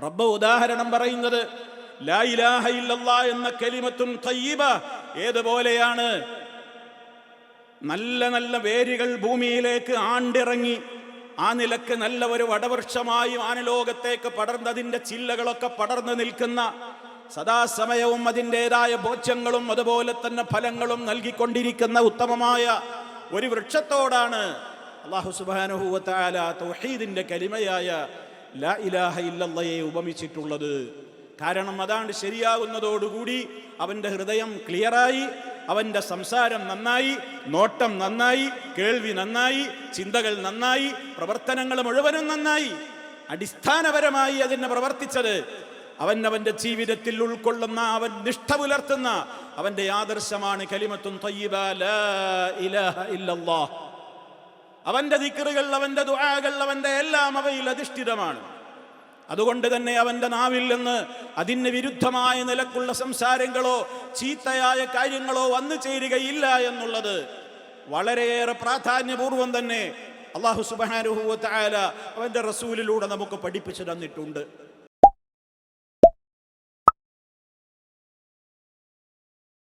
റബ്ബ് ഉദാഹരണം പറയുന്നത് ലാ ഇലാഹ ഇല്ലല്ലാഹ് എന്ന കലിമത്തുൻ തയ്യിബ ഏതുപോലെയാണ് നല്ല നല്ല വേരുകൾ ഭൂമിയിലേക്ക് ആണ്ടിറങ്ങി ആ നിലക്ക് നല്ല ഒരു വടവൃക്ഷമായി വാനലോകത്തേക്ക് പടർന്നതിൻ്റെ ചില്ലകളൊക്കെ പടർന്നു നിൽക്കുന്ന, സദാസമയവും അതിൻ്റെതായ ഭോജ്യങ്ങളും അതുപോലെ തന്നെ ഫലങ്ങളും നൽകിക്കൊണ്ടിരിക്കുന്ന ഉത്തമമായ ഒരു വൃക്ഷത്തോടാണ് അല്ലാഹു സുബ്ഹാനഹു വ തആല തൗഹീദിന്റെ കലിമയായ ലാ ഇലാഹ ഇല്ലല്ലാഹയെ ഉപമിച്ചിട്ടുള്ളത്. കാരണം അതാണ് ശരിയാകുന്നതോടുകൂടി അവൻ്റെ ഹൃദയം ക്ലിയറായി, അവൻ്റെ സംസാരം നന്നായി, നോട്ടം നന്നായി, കേൾവി നന്നായി, ചിന്തകൾ നന്നായി, പ്രവർത്തനങ്ങൾ മുഴുവനും നന്നായി. അടിസ്ഥാനപരമായി അതിനെ പ്രവർത്തിച്ചത് അവൻ്റെ ജീവിതത്തിൽ ഉൾക്കൊള്ളുന്ന, അവൻ നിഷ്ഠ പുലർത്തുന്ന അവൻ്റെ ആദർശമാണ് കലിമത്തുൻ തയ്യിബ ലാ ഇലാഹ ഇല്ലല്ലാഹ്. അവൻ്റെ ദിക്റുകൾ, അവൻ്റെ ദുആകൾ, അവൻ്റെ എല്ലാം അവയിൽ അധിഷ്ഠിതമാണ്. അതുകൊണ്ട് തന്നെ അവൻ്റെ നാവിൽ നിന്ന് അതിന് വിരുദ്ധമായ നിലക്കുള്ള സംസാരങ്ങളോ ചീത്തയായ കാര്യങ്ങളോ വന്നു ചേരുകയില്ല എന്നുള്ളത് വളരെയേറെ പ്രാധാന്യപൂർവം തന്നെ അല്ലാഹു സുബ്ഹാനഹു വ തആല അവൻ്റെ റസൂലിലൂടെ നമുക്ക് പഠിപ്പിച്ചു തന്നിട്ടുണ്ട്.